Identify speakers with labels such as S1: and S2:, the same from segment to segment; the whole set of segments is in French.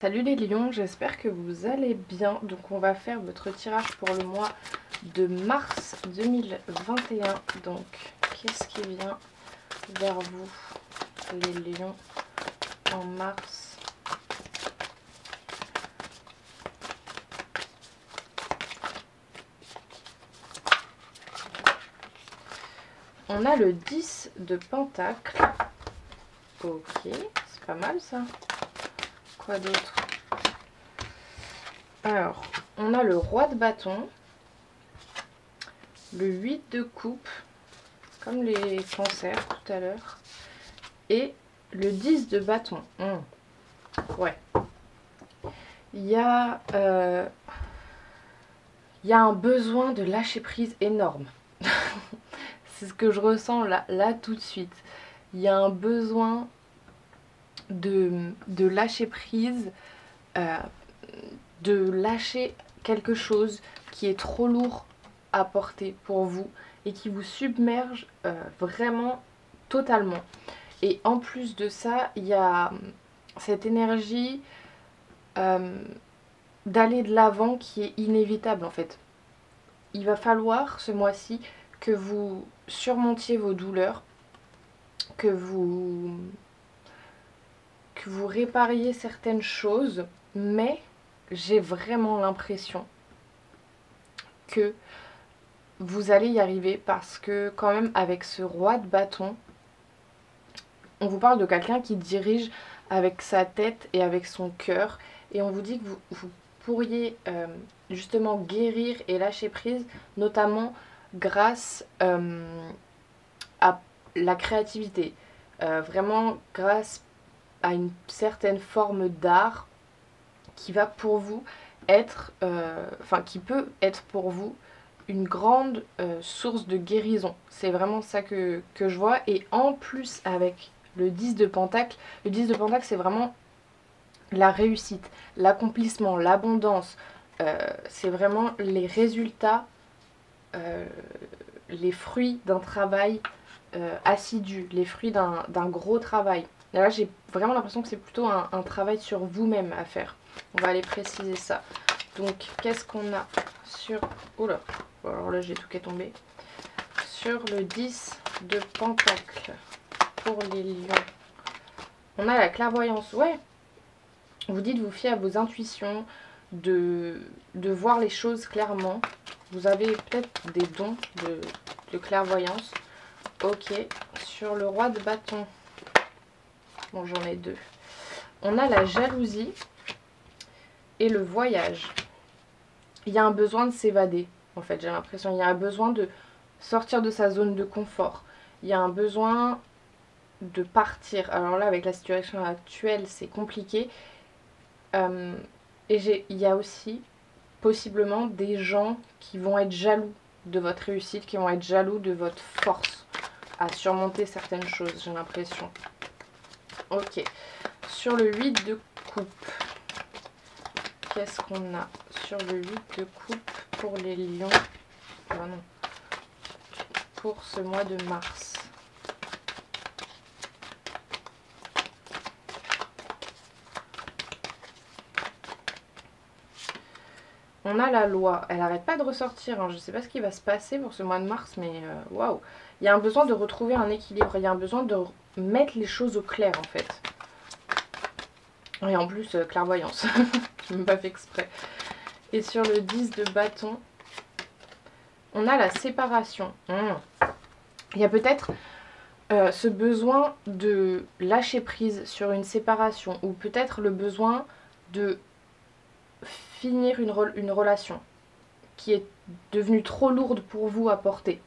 S1: Salut les lions, j'espère que vous allez bien. Donc on va faire votre tirage pour le mois de mars 2021. Donc qu'est-ce qui vient vers vous les lions en mars? On a le 10 de pentacle. Ok, c'est pas mal ça. Quoi d'autre? Alors, on a le roi de bâton, le 8 de coupe, comme les cancers tout à l'heure, et le 10 de bâton. Ouais. Il y a un besoin de lâcher prise énorme. C'est ce que je ressens là tout de suite. Il y a un besoin de lâcher prise, de lâcher quelque chose qui est trop lourd à porter pour vous et qui vous submerge vraiment totalement. Et en plus de ça, il y a cette énergie d'aller de l'avant qui est inévitable en fait. Il va falloir ce mois-ci que vous surmontiez vos douleurs, que vous répariez certaines choses, mais j'ai vraiment l'impression que vous allez y arriver parce que quand même avec ce roi de bâton, on vous parle de quelqu'un qui dirige avec sa tête et avec son cœur et on vous dit que vous pourriez justement guérir et lâcher prise, notamment grâce à la créativité, vraiment grâce à une certaine forme d'art qui va pour vous être, qui peut être pour vous une grande source de guérison. C'est vraiment ça que je vois. Et en plus avec le 10 de pentacle, le 10 de pentacle c'est vraiment la réussite, l'accomplissement, l'abondance. C'est vraiment les résultats, les fruits d'un travail assidu, les fruits d'un gros travail. Et là j'ai vraiment l'impression que c'est plutôt un travail sur vous-même à faire. On va aller préciser ça. Donc qu'est-ce qu'on a sur... Oula, alors là j'ai tout qui est tombé. Sur le 10 de pentacle pour les lions. On a la clairvoyance, ouais. Vous dites vous fiez à vos intuitions, de voir les choses clairement. Vous avez peut-être des dons de clairvoyance. Ok, sur le roi de bâton. Bon, j'en ai deux. On a la jalousie et le voyage. Il y a un besoin de s'évader, en fait, j'ai l'impression. Il y a un besoin de sortir de sa zone de confort. Il y a un besoin de partir. Alors là, avec la situation actuelle, c'est compliqué. Et il y a aussi possiblement des gens qui vont être jaloux de votre réussite, qui vont être jaloux de votre force à surmonter certaines choses, j'ai l'impression. Ok. Sur le 8 de coupe, qu'est-ce qu'on a sur le 8 de coupe pour les lions? Ah non. Pour ce mois de mars. On a la loi. Elle n'arrête pas de ressortir. Hein. Je ne sais pas ce qui va se passer pour ce mois de mars, mais waouh. Il y a un besoin de retrouver un équilibre. Il y a un besoin de mettre les choses au clair, en fait. Et en plus, clairvoyance. Je n'ai même pas fait exprès. Et sur le 10 de bâton, on a la séparation. Il y a peut-être ce besoin de lâcher prise sur une séparation. Ou peut-être le besoin de finir une relation qui est devenue trop lourde pour vous à porter.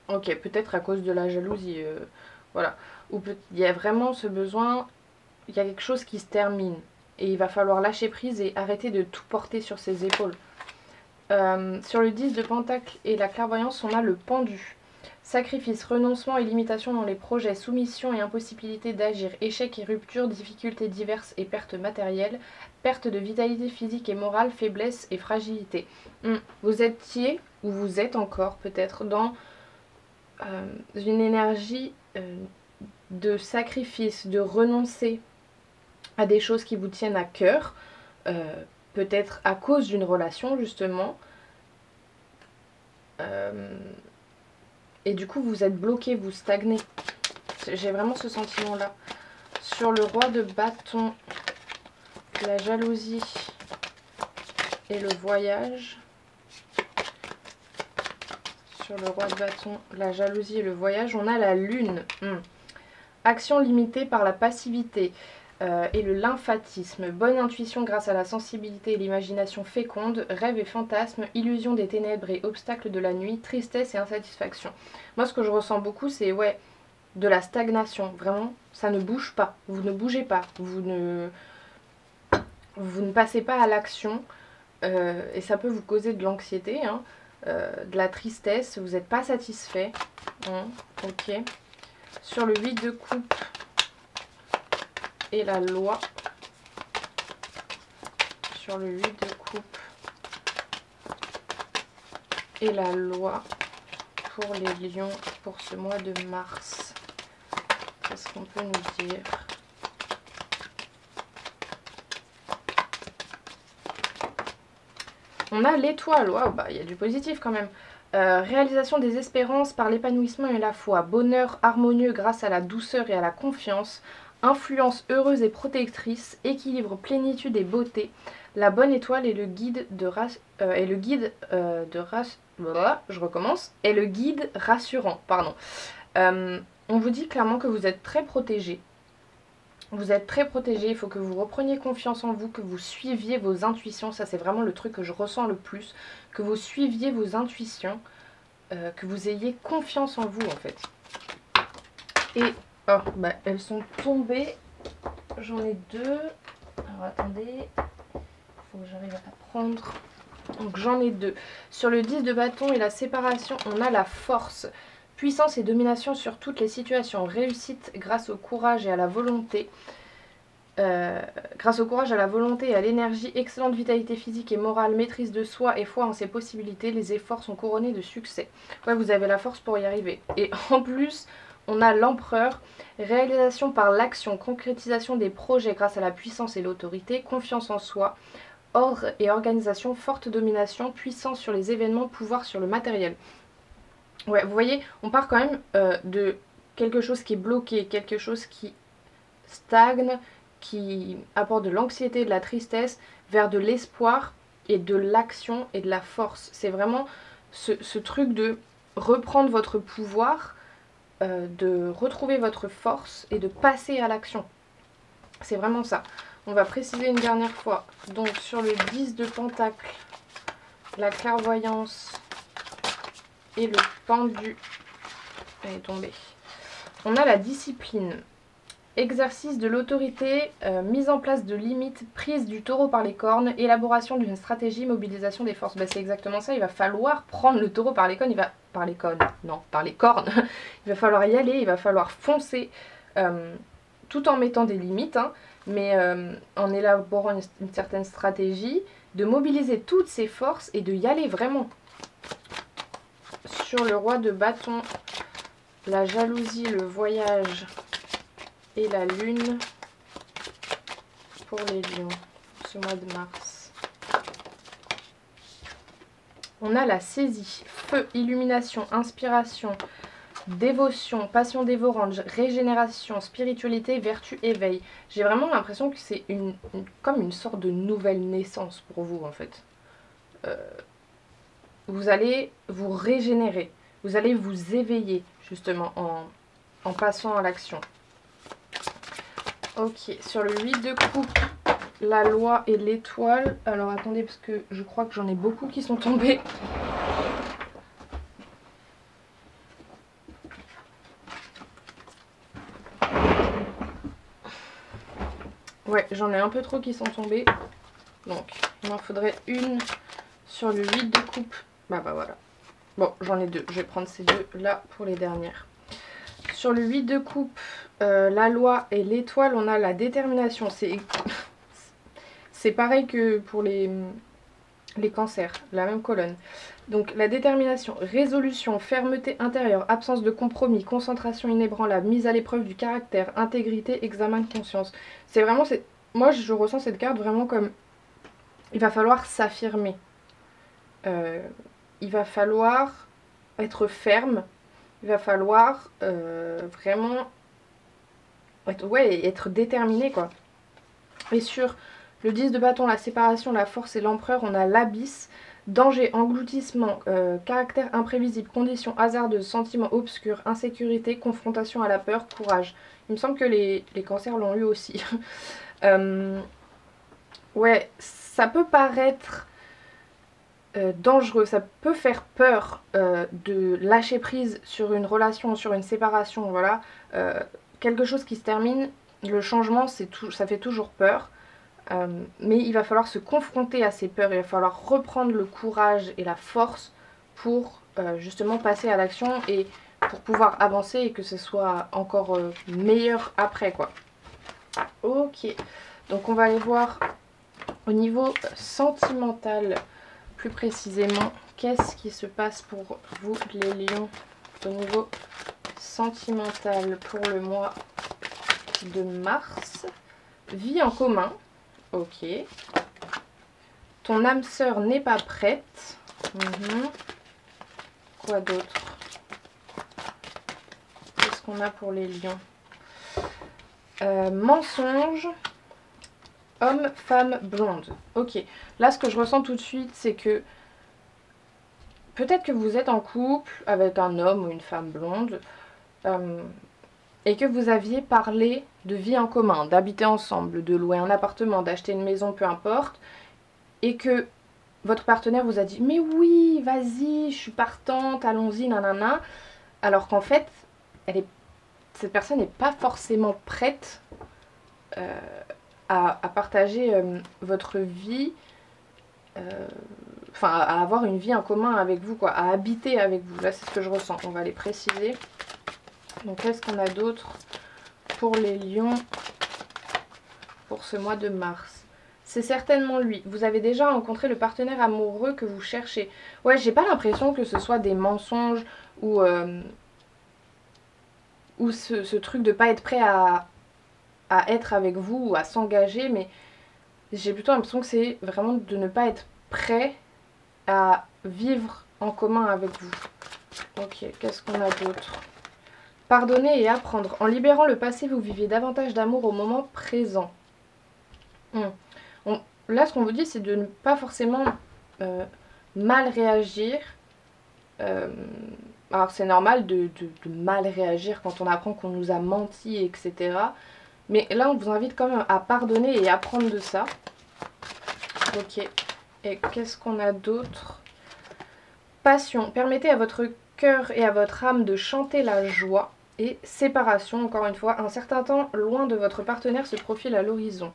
S1: Ok, peut-être à cause de la jalousie. Voilà. Ou il y a vraiment ce besoin, il y a quelque chose qui se termine. Et il va falloir lâcher prise et arrêter de tout porter sur ses épaules. Sur le 10 de pentacle et la clairvoyance, on a le pendu. Sacrifice, renoncement et limitation dans les projets, soumission et impossibilité d'agir, échec et rupture, difficultés diverses et pertes matérielles, perte de vitalité physique et morale, faiblesse et fragilité. Vous étiez, ou vous êtes encore peut-être, dans une énergie de sacrifice, de renoncer à des choses qui vous tiennent à cœur, peut-être à cause d'une relation justement. Et du coup vous êtes bloqué, vous stagnez. J'ai vraiment ce sentiment là. Sur le roi de bâton, la jalousie et le voyage. Sur le roi de bâton, la jalousie et le voyage, on a la lune. Action limitée par la passivité et le lymphatisme. Bonne intuition grâce à la sensibilité et l'imagination féconde. Rêve et fantasmes, illusion des ténèbres et obstacles de la nuit. Tristesse et insatisfaction. Moi ce que je ressens beaucoup c'est de la stagnation. Vraiment, ça ne bouge pas. Vous ne bougez pas. Vous ne passez pas à l'action. Et ça peut vous causer de l'anxiété, de la tristesse, vous n'êtes pas satisfait. Ok. Sur le 8 de coupe et la loi. Sur le 8 de coupe et la loi pour les lions pour ce mois de mars. Qu'est-ce qu'on peut nous dire ? On a l'étoile, waouh, il y a du positif quand même. Réalisation des espérances par l'épanouissement et la foi. Bonheur harmonieux grâce à la douceur et à la confiance. Influence heureuse et protectrice. Équilibre, plénitude et beauté. La bonne étoile est le guide est le guide rassurant, pardon. On vous dit clairement que vous êtes très protégé. Vous êtes très protégé, il faut que vous repreniez confiance en vous, que vous suiviez vos intuitions. Ça, c'est vraiment le truc que je ressens le plus. Que vous suiviez vos intuitions, que vous ayez confiance en vous, en fait. Et, elles sont tombées. J'en ai deux. Alors, attendez. Il faut que j'arrive à prendre. Donc, j'en ai deux. Sur le 10 de bâton et la séparation, on a la force. Puissance et domination sur toutes les situations. Réussite grâce au courage et à la volonté. Grâce au courage, à la volonté et à l'énergie. Excellente vitalité physique et morale. Maîtrise de soi et foi en ses possibilités. Les efforts sont couronnés de succès. Ouais, vous avez la force pour y arriver. Et en plus, on a l'empereur. Réalisation par l'action. Concrétisation des projets grâce à la puissance et l'autorité. Confiance en soi. Ordre et organisation. Forte domination. Puissance sur les événements. Pouvoir sur le matériel. Ouais, vous voyez, on part quand même de quelque chose qui est bloqué, quelque chose qui stagne, qui apporte de l'anxiété, de la tristesse, vers de l'espoir et de l'action et de la force. C'est vraiment ce truc de reprendre votre pouvoir, de retrouver votre force et de passer à l'action. C'est vraiment ça. On va préciser une dernière fois. Donc sur le 10 de pentacle, la clairvoyance... et le pendu est tombé. On a la discipline, exercice de l'autorité, mise en place de limites, prise du taureau par les cornes, élaboration d'une stratégie, mobilisation des forces. C'est exactement ça, il va falloir prendre le taureau par les cornes, par les cornes. Il va falloir y aller, il va falloir foncer, tout en mettant des limites, mais en élaborant une certaine stratégie, de mobiliser toutes ses forces et de y aller vraiment. Sur le roi de bâton, la jalousie, le voyage et la lune pour les lions, ce mois de mars. On a la saisie, feu, illumination, inspiration, dévotion, passion dévorante, régénération, spiritualité, vertu, éveil. J'ai vraiment l'impression que c'est comme une sorte de nouvelle naissance pour vous en fait. Vous allez vous régénérer, vous allez vous éveiller justement en passant à l'action. Ok, sur le 8 de coupe, la loi et l'étoile. Alors attendez parce que je crois que j'en ai beaucoup qui sont tombés. Ouais, j'en ai un peu trop qui sont tombés. Donc, il m'en faudrait une sur le 8 de coupe. Bah voilà. Bon, j'en ai deux. Je vais prendre ces deux là pour les dernières. Sur le 8 de coupe, la loi et l'étoile, on a la détermination. C'est pareil que pour les cancers, la même colonne. Donc la détermination, résolution, fermeté intérieure, absence de compromis, concentration inébranlable, mise à l'épreuve du caractère, intégrité, examen de conscience. C'est vraiment moi je ressens cette carte vraiment comme il va falloir s'affirmer. Il va falloir être ferme. Il va falloir vraiment être déterminé quoi. Et sur le 10 de bâton, la séparation, la force et l'empereur, on a l'abysse. Danger, engloutissement, caractère imprévisible, conditions hasardeuses, sentiments obscurs, insécurité, confrontation à la peur, courage. Il me semble que les cancers l'ont eu aussi. Ouais, ça peut paraître dangereux, ça peut faire peur de lâcher prise sur une relation, sur une séparation, voilà. Quelque chose qui se termine, le changement, ça fait toujours peur. Mais il va falloir se confronter à ces peurs, il va falloir reprendre le courage et la force pour justement passer à l'action et pour pouvoir avancer et que ce soit encore meilleur après quoi. Ok, donc on va aller voir au niveau sentimental plus précisément qu'est-ce qui se passe pour vous les lions au niveau sentimental pour le mois de mars. Vie en commun. Ok. Ton âme sœur n'est pas prête. Quoi d'autre? Qu'est-ce qu'on a pour les lions? Mensonge. Homme, femme, blonde. Ok. Là, ce que je ressens tout de suite, c'est que peut-être que vous êtes en couple avec un homme ou une femme blonde. Et que vous aviez parlé de vie en commun, d'habiter ensemble, de louer un appartement, d'acheter une maison, peu importe, et que votre partenaire vous a dit « mais oui, vas-y, je suis partante, allons-y, nanana », alors qu'en fait, cette personne n'est pas forcément prête à partager votre vie, enfin à avoir une vie en commun avec vous, quoi, à habiter avec vous. Là, c'est ce que je ressens. On va les préciser. Donc qu'est-ce qu'on a d'autre pour les lions pour ce mois de mars? C'est certainement lui. Vous avez déjà rencontré le partenaire amoureux que vous cherchez. Ouais, j'ai pas l'impression que ce soit des mensonges ou ce truc de pas être prêt à être avec vous ou à s'engager, mais j'ai plutôt l'impression que c'est vraiment de ne pas être prêt à vivre en commun avec vous. Ok, qu'est-ce qu'on a d'autre? Pardonner et apprendre. En libérant le passé, vous vivez davantage d'amour au moment présent. Là, ce qu'on vous dit, c'est de ne pas forcément mal réagir. Alors, c'est normal de mal réagir quand on apprend qu'on nous a menti, etc. Mais là, on vous invite quand même à pardonner et apprendre de ça. Ok. Et qu'est-ce qu'on a d'autre? Passion. Permettez à votre cœur et à votre âme de chanter la joie. Et séparation, encore une fois, un certain temps loin de votre partenaire se profile à l'horizon.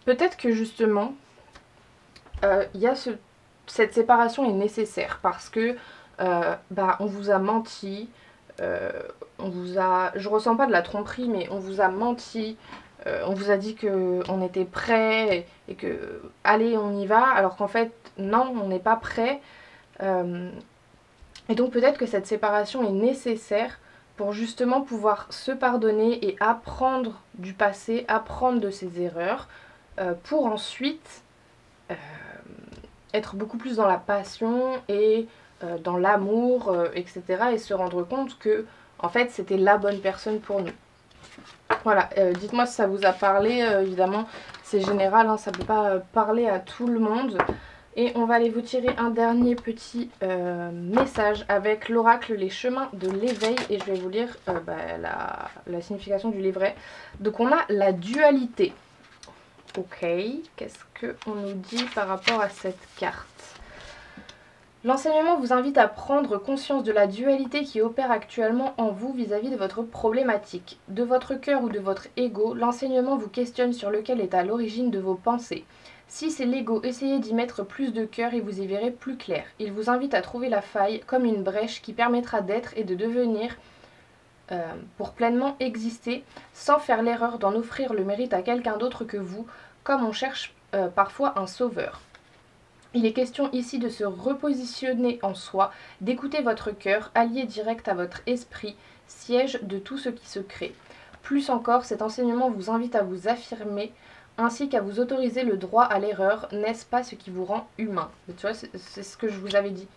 S1: Peut-être que justement, cette séparation est nécessaire parce que on vous a menti, je ressens pas de la tromperie, mais on vous a menti, on vous a dit qu'on était prêt et que allez on y va, alors qu'en fait non, on n'est pas prêt. Et donc peut-être que cette séparation est nécessaire pour justement pouvoir se pardonner et apprendre du passé, apprendre de ses erreurs, pour ensuite être beaucoup plus dans la passion et dans l'amour, etc. et se rendre compte que en fait c'était la bonne personne pour nous. Voilà, dites-moi si ça vous a parlé, évidemment c'est général, hein, ça ne peut pas parler à tout le monde. Et on va aller vous tirer un dernier petit message avec l'oracle Les Chemins de l'éveil. Et je vais vous lire la signification du livret. Donc on a la dualité. Ok, qu'est-ce qu'on nous dit par rapport à cette carte? L'enseignement vous invite à prendre conscience de la dualité qui opère actuellement en vous vis-à-vis de votre problématique. De votre cœur ou de votre ego, l'enseignement vous questionne sur lequel est à l'origine de vos pensées. Si c'est l'ego, essayez d'y mettre plus de cœur et vous y verrez plus clair. Il vous invite à trouver la faille comme une brèche qui permettra d'être et de devenir pour pleinement exister, sans faire l'erreur d'en offrir le mérite à quelqu'un d'autre que vous, comme on cherche parfois un sauveur. Il est question ici de se repositionner en soi, d'écouter votre cœur, allié direct à votre esprit, siège de tout ce qui se crée. Plus encore, cet enseignement vous invite à vous affirmer ainsi qu'à vous autoriser le droit à l'erreur. N'est-ce pas ce qui vous rend humain? Tu vois, c'est ce que je vous avais dit.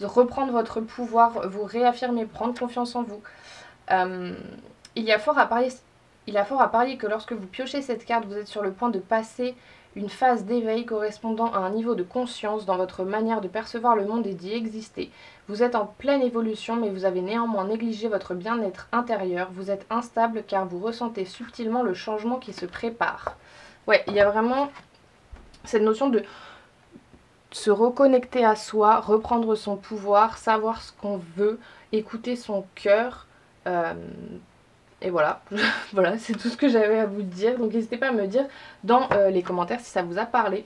S1: Reprendre votre pouvoir, vous réaffirmer, prendre confiance en vous. Il y a fort à parier que lorsque vous piochez cette carte, vous êtes sur le point de passer une phase d'éveil correspondant à un niveau de conscience dans votre manière de percevoir le monde et d'y exister. Vous êtes en pleine évolution, mais vous avez néanmoins négligé votre bien-être intérieur. Vous êtes instable car vous ressentez subtilement le changement qui se prépare. Ouais, il y a vraiment cette notion de se reconnecter à soi, reprendre son pouvoir, savoir ce qu'on veut, écouter son cœur. Et voilà, voilà, c'est tout ce que j'avais à vous dire. Donc n'hésitez pas à me dire dans les commentaires si ça vous a parlé.